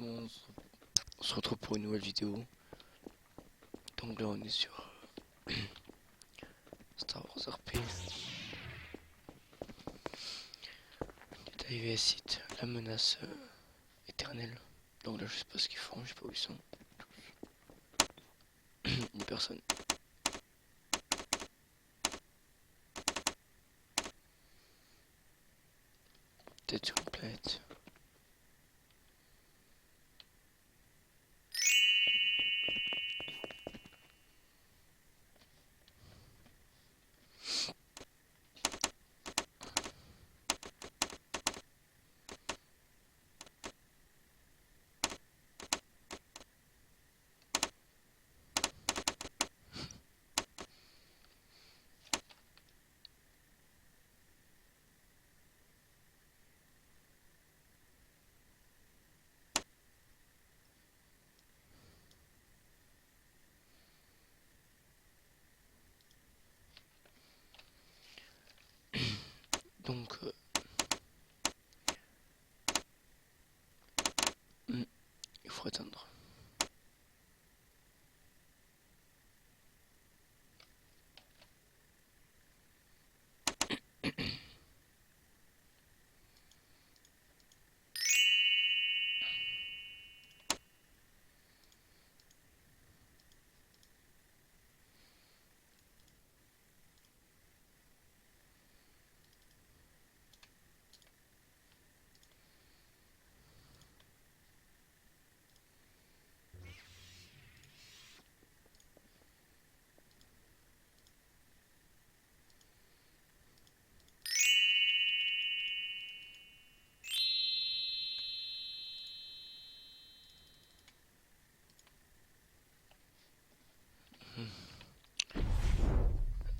monde, on se retrouve pour une nouvelle vidéo. Donc là on est sur Star Wars RP. On est arrivé à site, la menace éternelle. Donc là je sais pas ce qu'ils font, je sais pas où ils sont. Une personne. Peut-être sur une planète. Donc il faut attendre.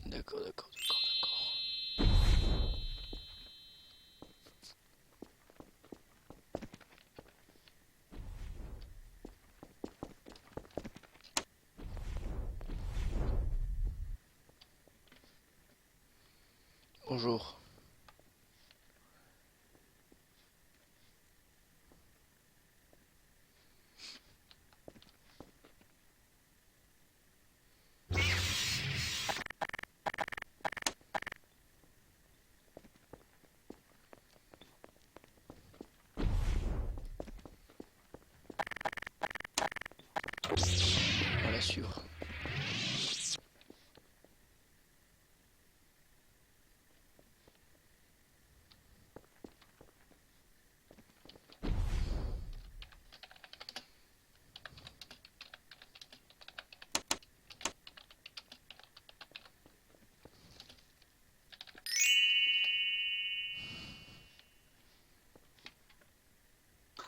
D'accord. Bonjour. On va suivre.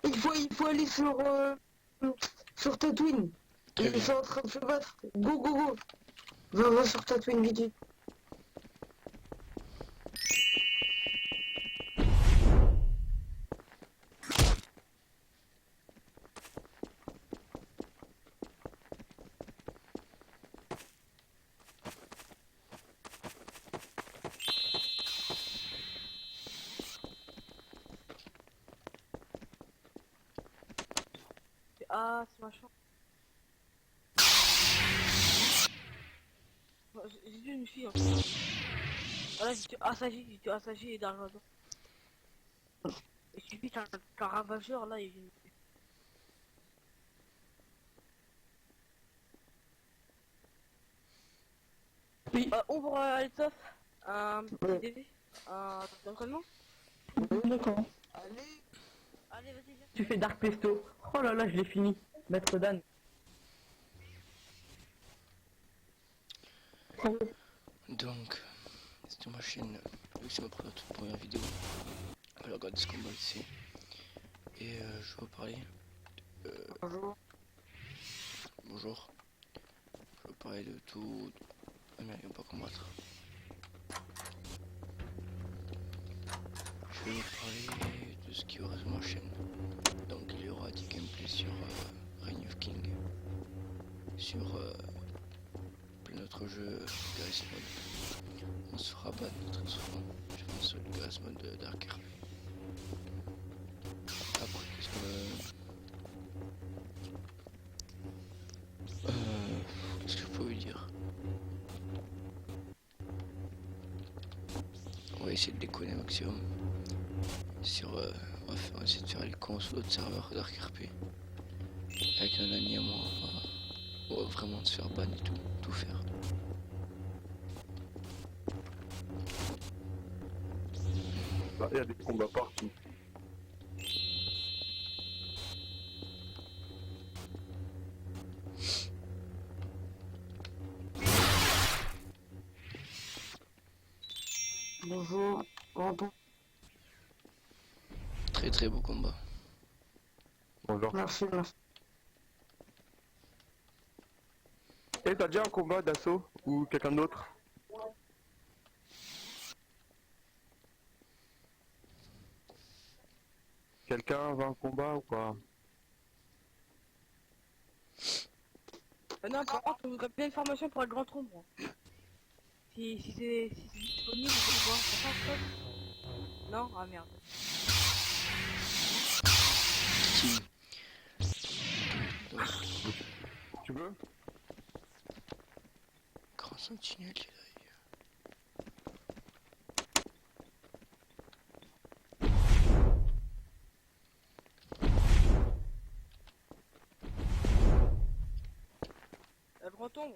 Il faut aller sur Tatooine. Très Ils bien. sont en train de se battre. Go. Va sur Tatooine, vite. Ah, c'est machin. J'ai vu une fille en fait. Voilà, j'ai tué Assagie et Dark Vador. Et je suis un ravageur là et j'ai... Oui. Ouvre Altof, un petit DV, d'entraînement. D'accord. Allez, vas-y, viens. Tu fais Dark Pesto. Oh là là, je l'ai fini. Maître Dan. Donc, c'était ma chaîne, vu que c'est ma première vidéo. Je vais regarder ce combat ici. Et je vais vous parler. Bonjour. Bonjour. Je vais vous parler de tout. Ah merde, ils vont pas combattre. Je vais vous parler de ce qu'il y aura sur ma chaîne. Donc il y aura du gameplay sur Reign of King. Sur plein d'autres jeux Garry's Mod. On se fera battre très souvent. Je pense sur le Garry's Mod de Dark RP. Après, qu'est-ce qu'on a... va essayer de déconner un maximum. On va essayer de faire les cons sur l'autre serveur Dark RP. Avec un ami à moi, on va vraiment se faire ban et tout faire. Bah, il y a des combats partout. Bonjour. Bonjour. Très très beau combat. Bonjour. Merci, merci. Et t'as déjà un combat d'assaut ou quelqu'un d'autre? Quelqu'un va un combat ou pas? Non, par contre, je voudrais bien une formation pour être grand trompe. Moi. Si c'est disponible, on peut voir. Ça passe pas. Non? Ah merde. Si. Tu veux? Grand sentinelle, il est Le grand tombe.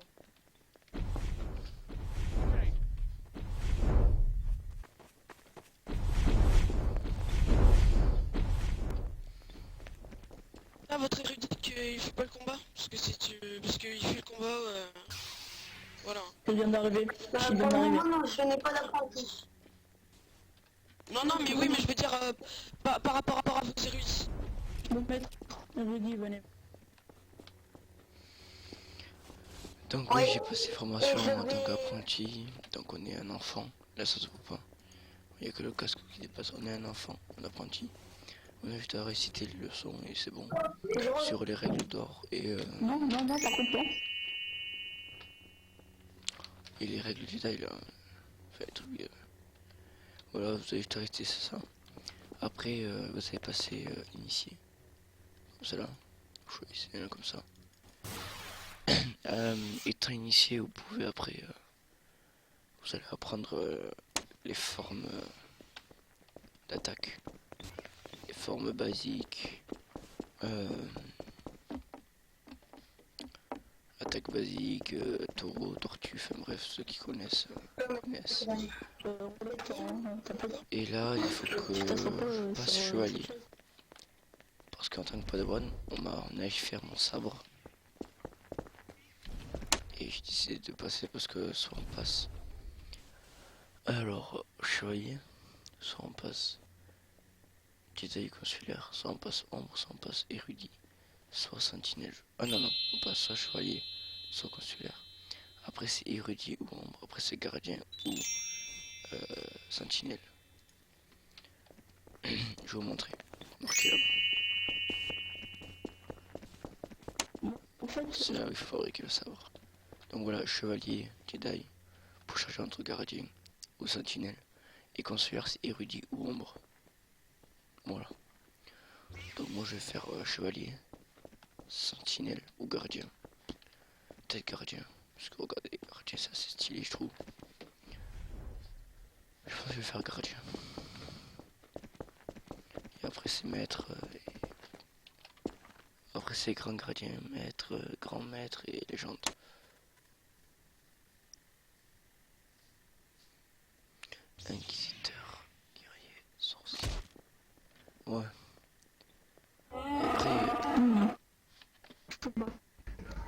Ah, votre érudit qu'il fait pas le combat? Parce que si tu... Parce qu'il fait le combat, voilà. Je viens d'arriver. Je Pour viens le d'arriver. moment, non, je n'ai pas d'apprenti. Non, non, mais oui, mais je veux dire, par rapport à vos érudits. Mon maître, érudit, venez. Donc oui, Oui. j'ai passé formation Et je en tant vais- qu'apprenti, donc on est un enfant, là ça se voit pas. Il n'y a que le casque qui dépasse, on est un enfant, un apprenti. On a juste à réciter les leçons et c'est bon. Sur les règles d'or Non, non, non, par contre, non. et les règles du détail là. Enfin, les trucs, voilà, vous avez juste à rester, c'est ça. Après, vous allez passer initié. Comme ça là. Choisissez un comme ça. Étant initié, vous pouvez après, vous allez apprendre les formes d'attaque, les formes basiques, attaque basique, taureau, tortue, enfin bref, ceux qui connaissent connaissent. Et là, il faut que je passe chevalier, parce qu'en tant que padawan, on a faire mon sabre. Et je décidé de passer parce que soit on passe. Alors, chevalier, soit on passe détail consulaire, soit on passe ombre, soit on passe érudit, soit sentinelle. Ah non, non, on passe soit chevalier, soit consulaire. Après c'est érudit ou ombre, après c'est gardien ou sentinelle. Je vais vous montrer. Marquez là-bas. En fait, C'est là où il faut fabriquer le sabre. Donc voilà, chevalier, Jedi, pour changer entre gardien ou sentinelle. Et consulaire, c'est érudit ou ombre. Voilà. Donc moi je vais faire chevalier, sentinelle ou gardien. Peut-être gardien. Parce que regardez, gardien c'est assez stylé je trouve. Je pense que je vais faire gardien. Et après c'est maître. Après c'est grand gardien, maître, grand maître et légende. Inquisiteur, guerrier, sorcier. Ouais.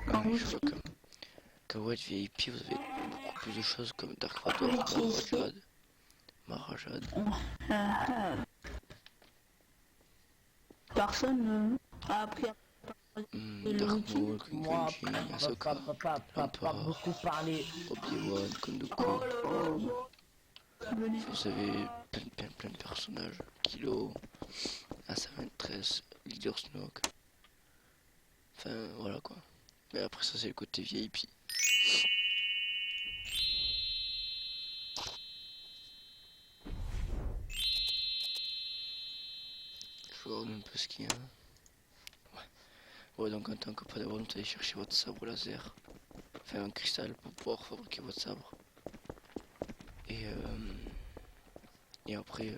Après, je vois comme Kawad VIP, vous avez beaucoup plus de choses comme Dark Vador, Marajad, Marajad. personne a appris à Dark Maul, moi, Kunkanji, Ahsoka, pas Emperor, beaucoup parler. Obi-Wan, Kondoku. Venez. Vous avez plein de personnages. Kilo, Asa-23, Leader Snoke. Enfin, voilà quoi. Mais après ça c'est le côté VIP. Je vais voir un peu ce qu'il y a. Ouais, donc en tant que padawan, vous allez chercher votre sabre laser. Enfin un cristal pour pouvoir fabriquer votre sabre. Et Et après,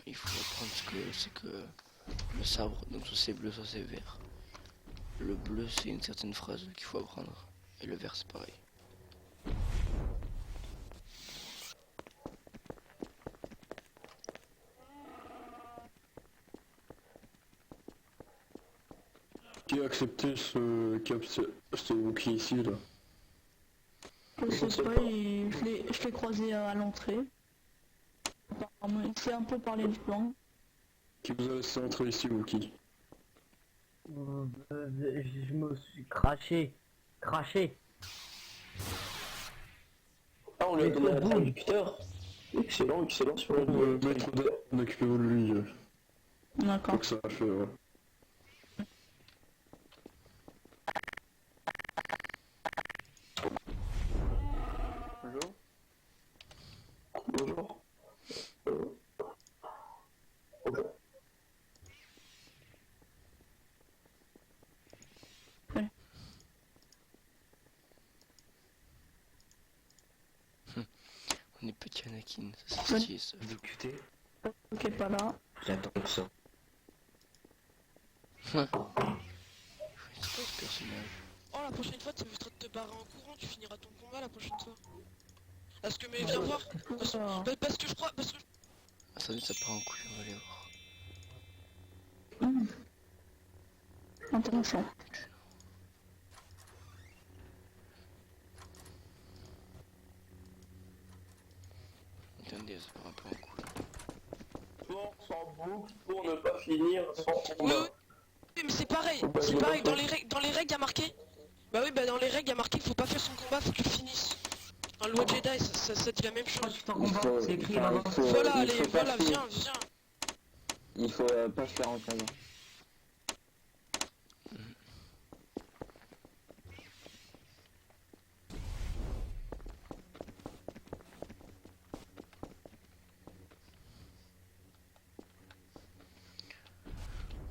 il faut apprendre ce que c'est que le sabre, donc soit c'est bleu, soit c'est vert. Le bleu, c'est une certaine phrase qu'il faut apprendre. Et le vert, c'est pareil. Qui a accepté ce Wookie ici là? Je sais pas, je l'ai croisé à l'entrée. Apparemment, il s'est un peu parlé du plan. Qui vous a laissé entrer ici, Wookie? Je me suis craché. Ah, on lui a Mais donné c'est un bon. traducteur. Excellent, excellent sur le Maître d'armes, occupez-vous de lui. Faut D'accord. que ça a fait, ouais. Bonjour. Bonjour. Bonjour. On est petit Anakin, ça c'est stylé ça. Discuter. Ok, pas là. J'attends ça. Je connais pas ce personnage. Oh, la prochaine fois, tu m'éviteras de te barrer en courant, tu finiras ton combat la prochaine fois. Parce que, mais viens voir. Parce que je crois, parce que... Attendez, ça part en couille, on va aller voir. Intéressant. Attendez, ça part un peu en couille. Force en boucle pour ne pas finir sans Oui, combat. oui, mais c'est pareil, Faut pas c'est jouer pareil, dans dans les règles, il y a marqué... Bah oui, bah dans les règles, il y a marqué qu'il faut pas faire son combat, faut que tu le finisses. Dans le loi Jedi, ça dit la même chose. Tu t'en combat, c'est écrit là-bas. Voilà, allez, voilà, viens. Il faut pas se faire entendre.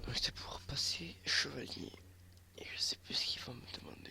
Donc c'était pour passer chevalier. Et je sais plus ce qu'ils vont me demander.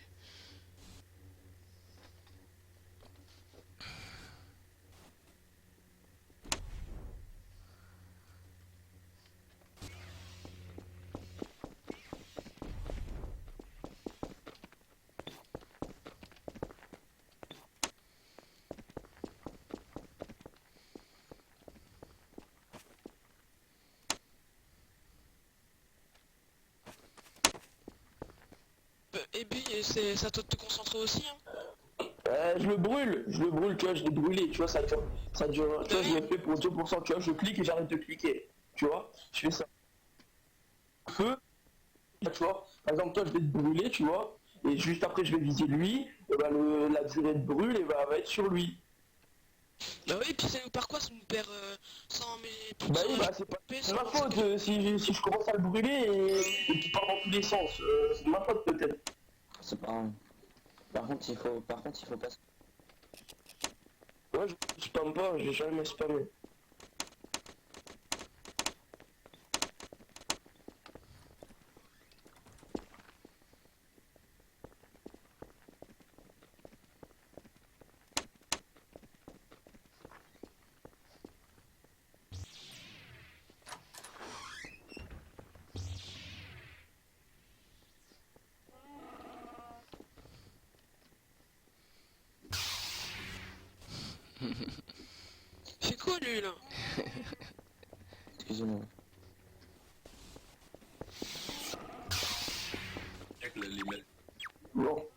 Et puis, c'est à toi de te concentrer aussi, hein. Je le brûle, tu vois, je l'ai brûlé, tu vois, ça dure, tu vois, je l'ai fait pour 2%, tu vois, je clique et j'arrête de cliquer, tu vois, je fais ça. Feu, tu vois, par exemple, toi, je vais te brûler, tu vois, et juste après, je vais viser lui, et bah, la durée de brûle, et va être sur lui. Bah oui, puis ça nous perd quoi? Ça nous perd 100, mais plus de Bah oui, 100 bah c'est pas HP, c'est ma 125 faute si je commence à le brûler et qu'il part dans tous les sens, c'est de ma faute peut-être. C'est pas grave. Par contre, il faut pas... Ouais, je spamme pas, j'ai jamais spammé. C'est quoi lui là? Excusez-moi. Bon.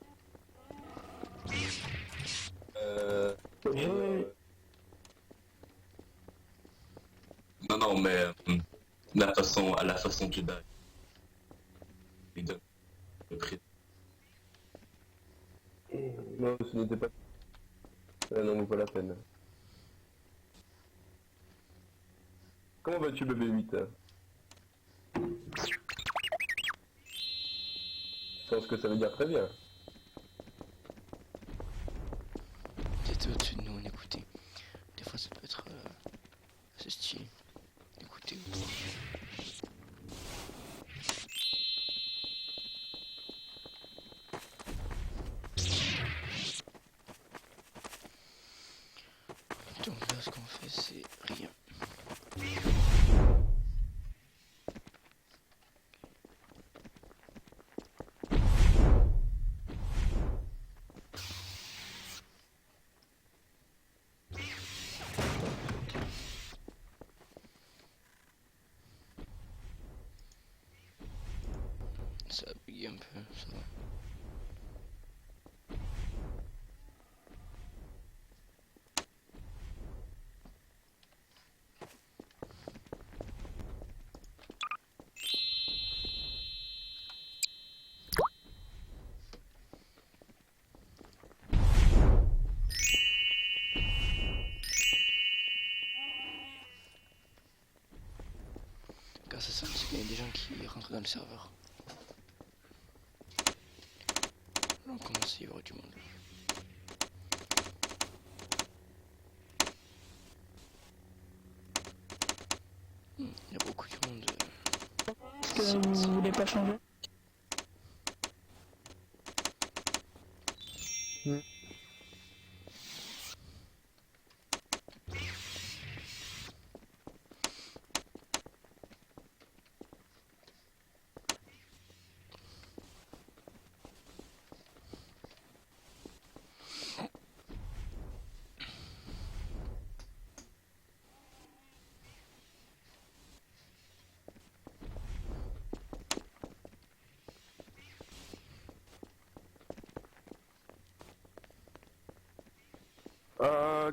Non, mais la façon Jedi. Il donne le prix. Non, ce n'était pas... non, vaut pas la peine. Comment vas-tu, bébé 8? Je pense que ça veut dire très bien. T'étais au-dessus de nous, on écoutait. Des fois ça peut être assez stylé. Écoutez. Donc là, fait, c'est rien. Ça a bugué un peu, ça va. Car ça sent qu'il y a des gens qui rentrent dans le serveur. Là, on commence à y avoir du monde. Il y a beaucoup de monde. Est-ce que vous voulez pas changer?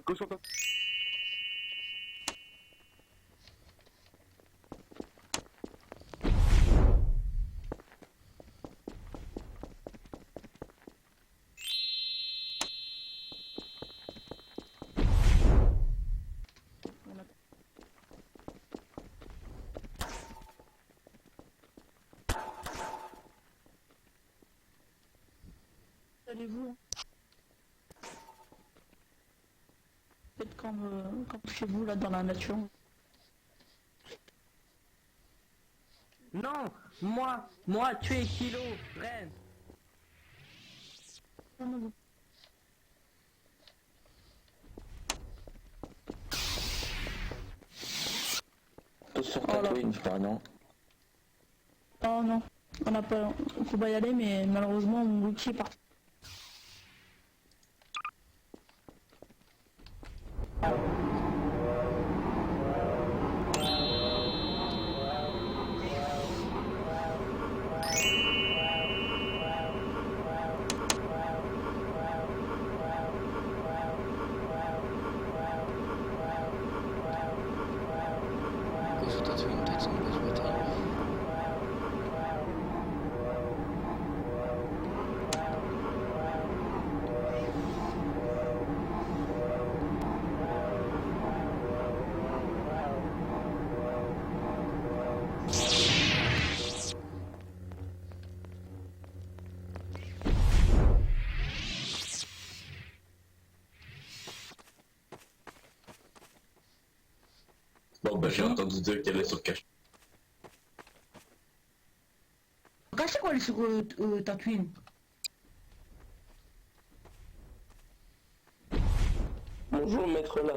Caution top. Allez-vous? Faites comme chez vous là dans la nature. Non, moi, tu es Kilo, Ren. Sur Oh là. Tatooine, frère, non? Oh non, on n'a pas, faut pas y aller, mais malheureusement mon outil est parti. Cause Tatooine, peut-être c'est une base bataille. Bon, bah, j'ai entendu dire qu'elle est sur cache. Caché quoi, elle est sur Tatooine? Bonjour, maître là.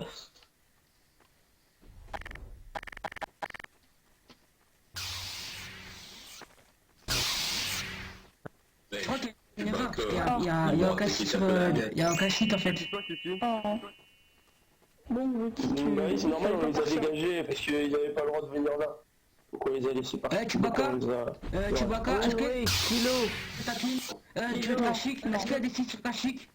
Je crois qu'il y a une Bah, erreur. que- Il y a un cache sur... Il y a un cache en fait. Oh. Bon, Bah oui, c'est normal, on les a dégagés parce qu'ils n'avaient pas le droit de venir là. Donc on les a laissés partir. Chewbacca, Donc, on les a- Chewbacca, est-ce que... Oui, Kilo. Tatooine, tu veux de Kashyyyk? Est-ce qu'il y a des sites sur Kashyyyk?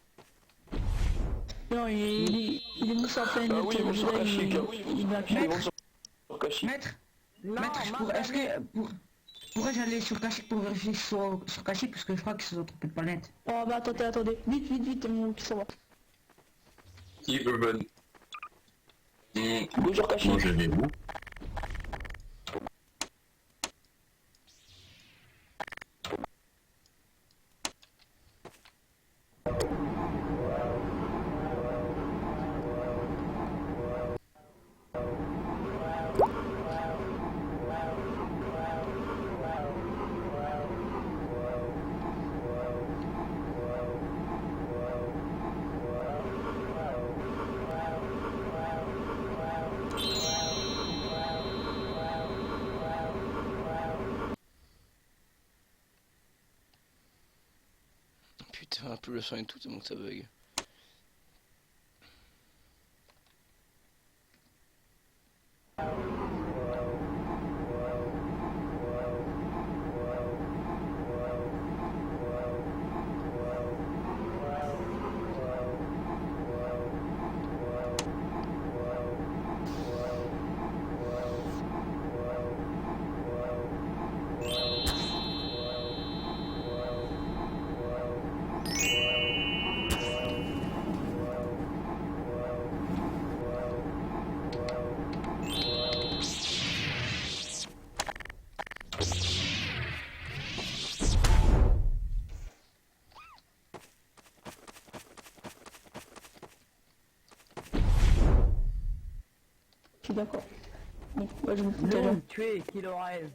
Non, il est mousse à peine. Ah oui, ils vont sur Kashyyyk. Il va Ils vont sur Kashyyyk. Maître, est-ce que... Pourrais j'aller sur Kashyyyk pour vérifier sur Kashyyyk parce que je crois que c'est trompé de planète. Oh bah attendez, vite, mon outil ça va. Qui veut venir? Bonjour Moi, Kashyyyk. je vais où? Ça n'a plus le son et tout, tellement que ça bug. Je suis d'accord. Bon, bah, je vous fous déjà. Non, tué, Kilo Rêve.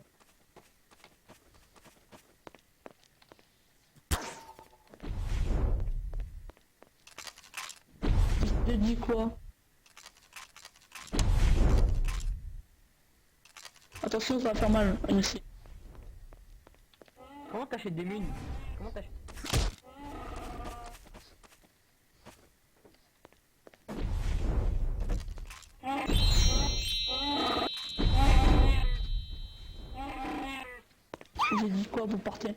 J'ai dit quoi? Attention, ça va faire mal ici. Comment t'achètes des mines? Comment t'achètes? J'ai dit quoi? Vous partez?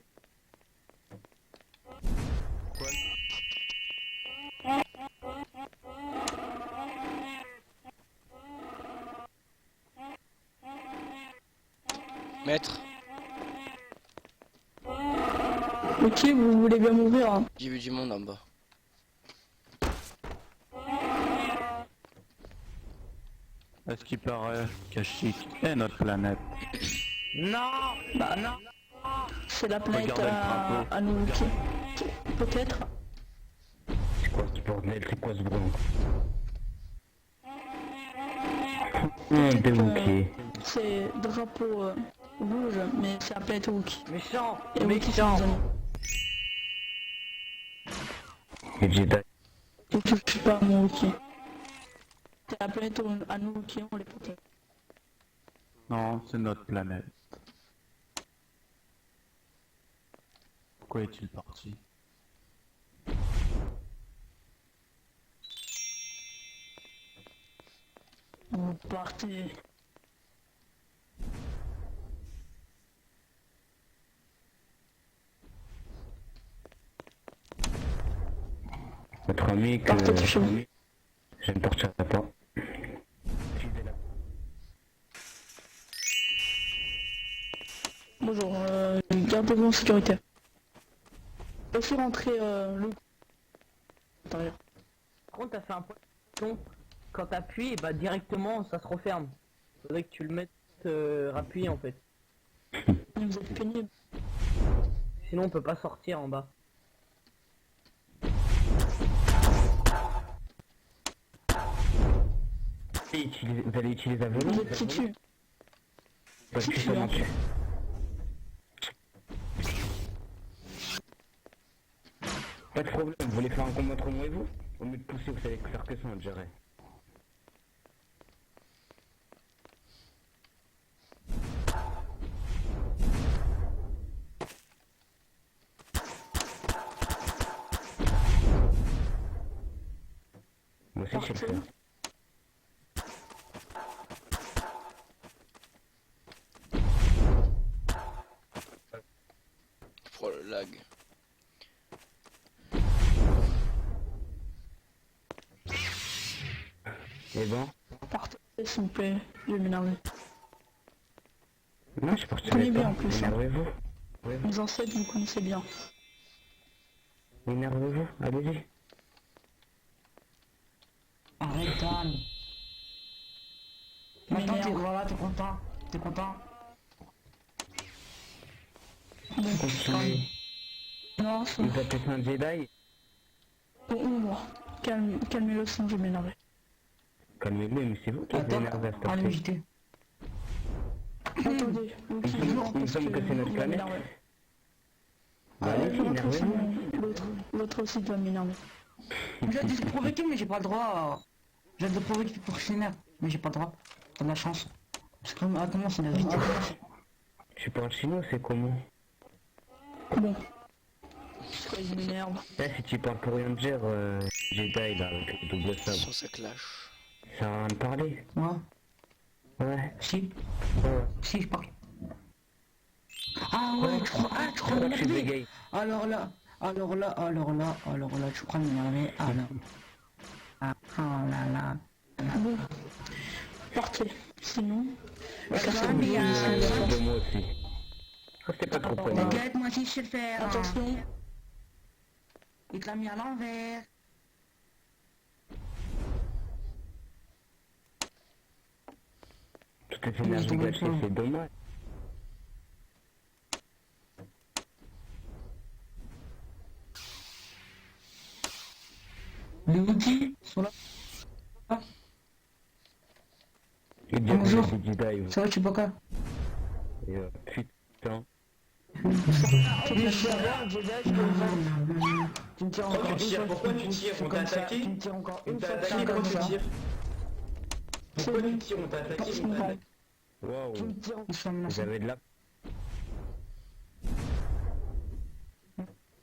Maître, Ok, vous voulez bien m'ouvrir, hein. j'ai vu du monde en bas. À ce qui paraît, Kashyyyk est notre planète. Non. Bah non. C'est la planète Regardez le drapeau. à nous, ok. Peut-être. C'est quoi ce bordel? C'est quoi ce bronze? C'est drapeau rouge, mais c'est la planète Wookie. Méchant. Et Wookie, c'est Méchant. nos amis. Les Jedi. Ne touche pas à mon Wookie. C'est la planète à nous, Wookie, on les protège. Non, c'est notre planète. Pourquoi est-il parti? Vous partez. Votre ami que... Partez de chez vous. Je ne partirai pas. Bonjour, gardez-vous en sécurité. Laissez rentrer le... intérieur. Par contre, t'as fait un point. Quand t'appuies, bah directement ça se referme. Faudrait que tu le mettes appuyé en fait. Vous êtes pénible. Sinon on peut pas sortir en bas. Vous allez utiliser un vélo? Vous êtes têtu. Parce que ça marche. Pas de problème, vous voulez faire un combat entre moi et vous? Au lieu de pousser, vous savez faire que ça, on dirait. Moi aussi, je sais le faire. Oh le lag. Et bon? Partez, s'il vous plaît. Je vais m'énerver. Non, je partirai Prenez bien pas. en plus, hein. Énervez-vous. Les ancêtres, vous connaissez bien. Énervez-vous, allez-y. Arrête, Dan. Maintenant, t'es M'énerve. voilà, t'es content. T'es content. Continuez. Non, c'est Vous appelez ça un Jedi? bon, moi. Calmez-le, sinon je vais m'énerver. Calmez-le, mais c'est vous qui êtes Attends, énervé à cette allez, heure-ci. j'étais. Attendez, Wookie, Il non, me parce semble que c'est notre il va planète. m'énerver. Bah, allez-y, L'autre aussi, énervez-vous. l'autre aussi doit m'énerver. J'ai dû te provoquer, mais j'ai pas le droit. J'ai dû te provoquer pour que je s'énerve, mais j'ai pas le droit. T'as de la chance. Parce que comment c'est la vite. Tu parles chinois, c'est comment? Bon, Quoi, il m'énerve. Eh, si tu parles pour rien dire, Jedi là, avec le double sable, Sans ça clash. ça va rien de parler. Moi, Ouais. si, Ouais. si, je parle. Ah ouais, tu crois Je m'énerver. suis bégaye. Alors là, tu crois m'énerver. Ah là. Ah, oh là là. Bon. Partez. Sinon... Ça va De bien. moi aussi. C'était pas trop prenant. T'inquiète, moi aussi je sais le faire. Attention. Il te l'a mis à l'envers. Tout est énergie gâchée, c'est dommage. Les outils sont là. Et bien, Bonjour. c'est Jedi. Ça va, tu peux quoi? Putain. Tu me tires encore Pourquoi tu une tires? fois, Pourquoi tu tires? On t'a comme ça, attaqué? tu me tires encore On une t'a fois, attaqué, comme pourquoi tu ça. tires? Pourquoi tu tires? On t'a attaqué, on t'a attaqué. Waouh. Tu me tires encore. Ils sont menacés. J'avais de la...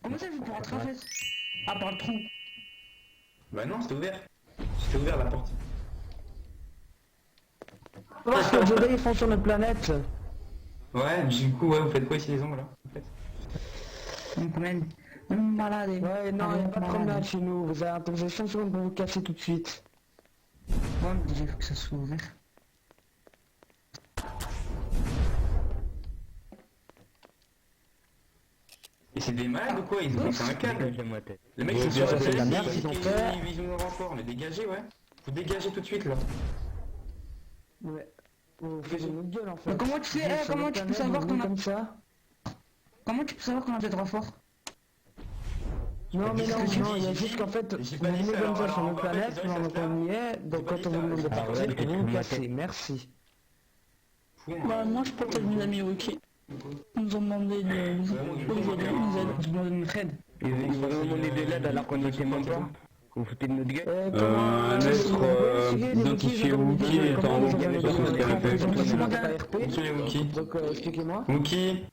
Comment ça fait pour rentrer en fait? Ah, par le trou. Bah non, c'était ouvert. C'était ouvert la porte. Parce que les Jedi ils font sur notre planète. Ouais, du coup, ouais, vous faites quoi ici les ongles là en fait? On promène. On est malade. Ouais, non, il n'y a pas de promenade chez nous. Vous avez 5 secondes pour vous casser tout de suite. Bon, déjà, il faut que ça soit ouvert. Et c'est des malades ou quoi? Ils ont fait un câble. Dégagez-moi tête. Les mecs c'est sur la c'est de la scène, merde qu'ils ont fait. ils ont un renfort, mais dégagez, ouais. Faut dégager tout de suite là. Ouais. Vous faites une autre gueule en fait. Mais comment tu sais, Sur comment notre tu peux planète, savoir vous qu'on a... comme ça? Comment tu peux savoir qu'on a des renforts? Non mais non, J'ai non, dit, il y a j'ai juste dit. qu'en fait, J'ai vous pas dit venez ça, comme ça alors, sur alors, notre en fait, planète, ils ont pendant fait qu'on y est, donc pas quand dit on vous ça. demande de Ah, partir, ouais, vous vous tu cassez, merci. Bah, moi, je protège mes amis Wookie. Ils nous ont demandé de nous aider, ils nous aident. Je demande une aide. Ils nous ont demandé de l'aide alors qu'on était même pas. Vous foutez de notre gueule. Identifié Wookie étant Donc expliquez-moi. Wookie.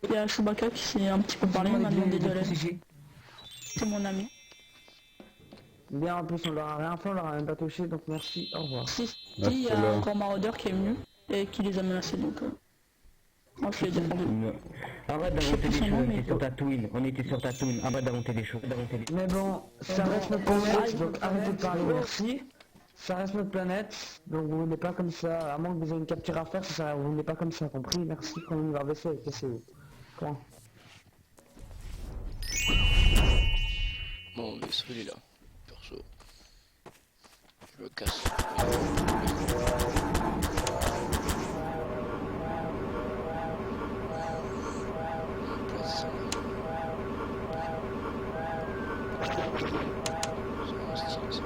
Il y a Chewbacca qui s'est un petit peu parlé, il m'a demandé de l'aide. C'est mon ami. Bien, en plus, on leur a rien fait, on leur a même pas touché, donc merci, au revoir. Si, il y a un grand maraudeur qui est venu et qui les a menacés, donc moi je l'ai défendu. Arrête d'inventer des choses, on était sur Tatooine. On était sur Tatooine. Arrête d'inventer des choses. Mais bon, ça reste notre planète, donc arrêtez de parler, merci. Ça reste notre planète, donc vous venez pas comme ça, à moins que vous ayez une capture à faire, ça, vous venez pas comme ça, compris? Merci, quand on va vaisseau et cassez-vous. Point. Mon vaisseau il est là. Perso. Je le casse. On place ça. C'est mon style ça.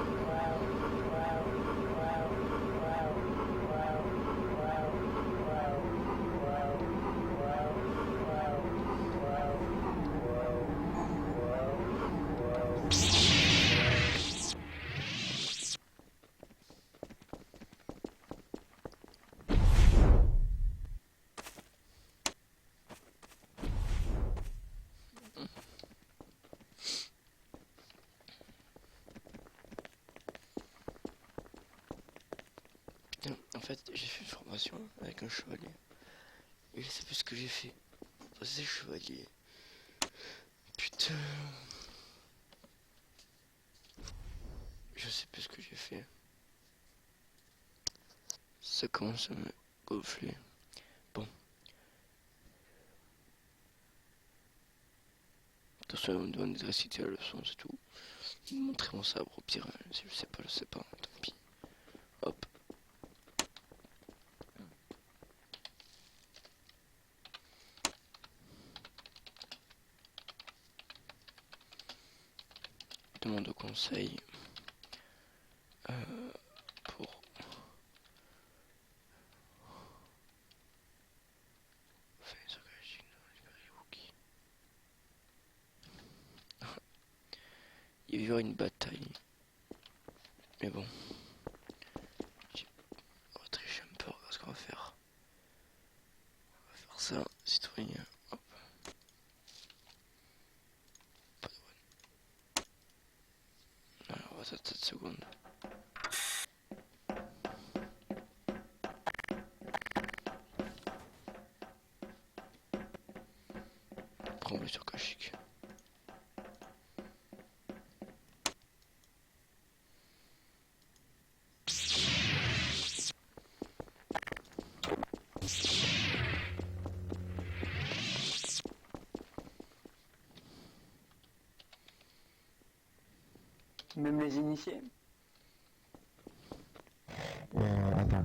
Putain, en fait, j'ai fait une formation avec un chevalier. Et je sais plus ce que j'ai fait. C'est chevalier. Putain. Je sais plus ce que j'ai fait. Ça commence à me gonfler. Bon. Attention, on me demande de réciter la leçon, c'est tout. Montrer mon sabre au pire. Si je sais pas, je sais pas. Tant pis. Hop. Demande conseil pour il y a eu une bataille, mais bon, on va tricher un peu. Regarde ce qu'on va faire. On va faire ça, citoyen. Hop. tremble sur Kashyyyk. Même les initiés. Attends.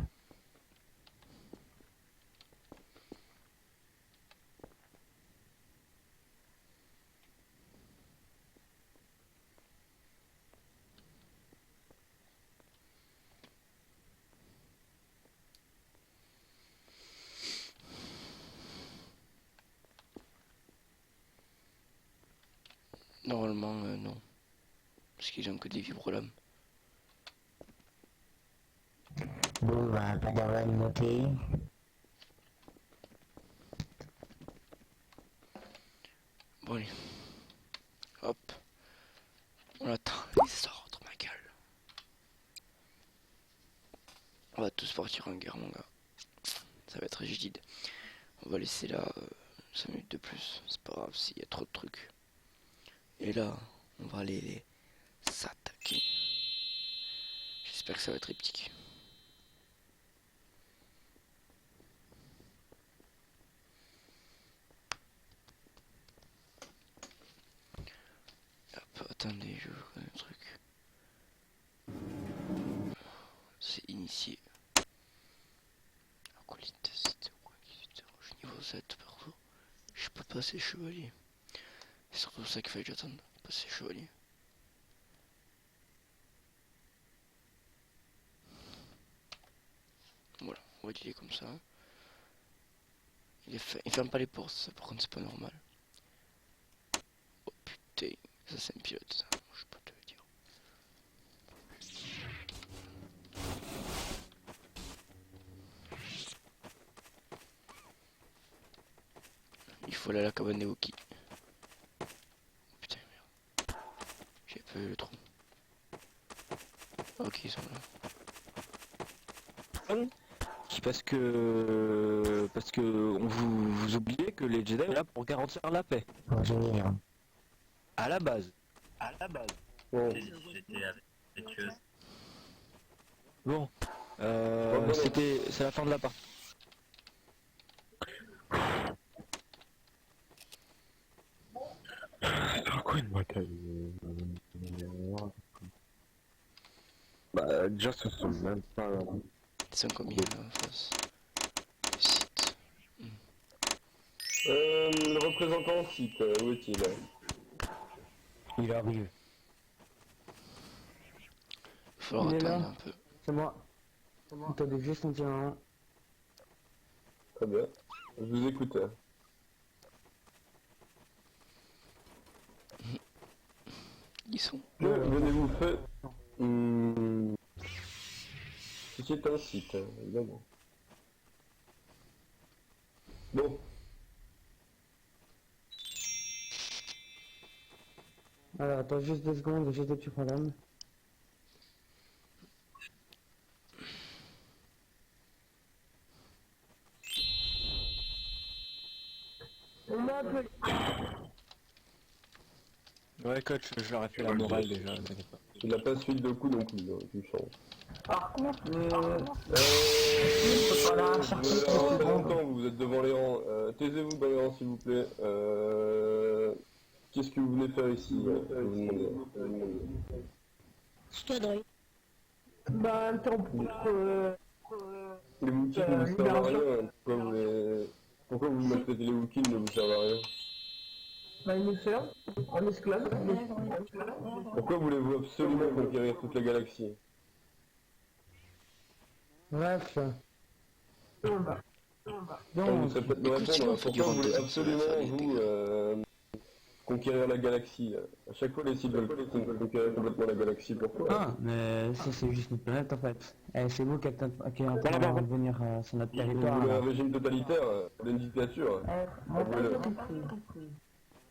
Normalement, non. Parce qu'ils ont que des vibrolames. Bon, bah, pas d'avoir noté. Bon, allez. Hop. On attend les ordres, ma gueule. On va tous partir en guerre, mon gars. Ça va être rigide. On va laisser là 5 minutes de plus. C'est pas grave s'il y a trop de trucs. Et là, on va aller s'attaquer. J'espère que ça va être épique. Hop, attendez, je vois un truc. C'est initié. Acolyte, c'était je suis niveau 7 perso. Je peux passer chevalier. C'est surtout ça qu'il fallait que j'attende. Passer chevalier. Voilà, on va dire comme ça. Il ferme pas les portes, ça par contre c'est pas normal. Oh putain, ça c'est un pilote ça, je peux te le dire. Il faut aller à la cabane des Wookiees. Oh putain merde. J'ai pas eu le trou. Ok, ils sont là. Parce que vous oubliez que les Jedi sont là pour garantir la paix. À la base. Bon. Bon, c'est la fin de la partie. Pourquoi une bataille Bah déjà ce sont même pas... Ils sont combien là en face? Le site. Le représentant site, où est-il? Il arrive. Il va falloir Il est attendre là. un peu. C'est moi. Attendez juste un petit moment. Très bien. Je vous écoute. Ils sont. Venez-vous faire... C'est un site, évidemment. Bon. Alors attends juste 2 secondes, j'ai des petits problèmes. Ouais coach, je leur ai fait la morale déjà, t'inquiète pas. Il n'a pas suivi de coup non plus, tu changes. Par contre, Représentant, vous êtes devant les rangs. Taisez-vous dans les rangs s'il vous plaît. Qu'est-ce que vous venez faire ici? Je vous demande. C'est toi, Dre. bah un temps pour... Les Wookiees ne vous servent à rien. Pourquoi vous mettez les Wookiees ne vous servent à rien? Bah une sœur, en esclave. Pourquoi voulez-vous absolument conquérir toute la galaxie? Bref. Vous Donc, serez peut-être me répondre. Pourquoi vous voulez absolument vous conquérir la galaxie? À chaque fois les sites veulent conquérir complètement la galaxie, pourquoi? ah, mais ça c'est juste notre planète en fait. Et c'est vous qui êtes en train de venir sur notre Vous territoire. voulez là. un régime totalitaire, une dictature? Vous voulez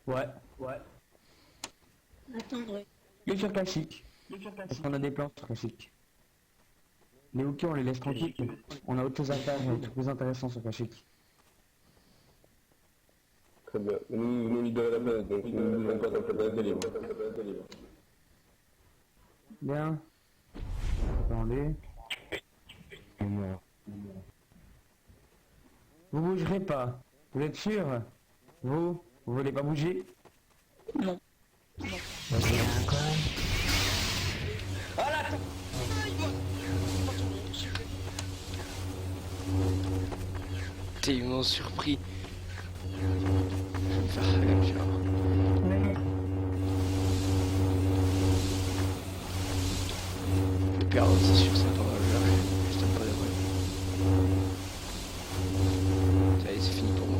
Ouais. Attends, Dre. Et sur Kashyyyk. Parce qu'on a des plans sur Kashyyyk. Les Wookiees on les laisse tranquilles. On a autre chose à faire, trucs plus intéressants sur Kashyyyk. Très bien. Nous venons libérer la planète, donc nous ne voulons pas dans la planète est libre. Bien. Attendez. Vous bougerez pas. Vous êtes sûr? Vous voulez pas bouger? Non. Vas-y, quand même. Ah là, pas ton nom, s'il vous plaît. Tellement surpris. Je vais me faire hack, genre. Le pire, c'est sûr, c'est pas mal. Je t'aime pas d'avoir. Ça y est, c'est fini pour moi.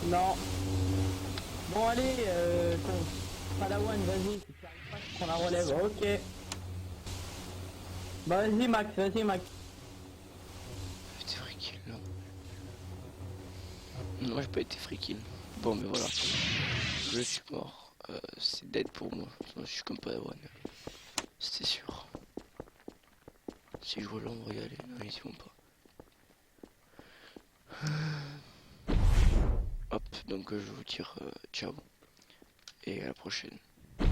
Non. Bon allez, Padawan, vas-y, si tu arrives pas, tu prends la relève, ok. Vas-y Max, vas-y Max. J'étais free kill, là. Non, j'ai pas été free kill. Bon, mais voilà. Je suis mort. C'est dead pour moi. Sinon, je suis comme Padawan. C'était sûr. Si je vois l'ombre y aller, non, ils y vont pas. Hop, donc je vous dire ciao. Et à la prochaine.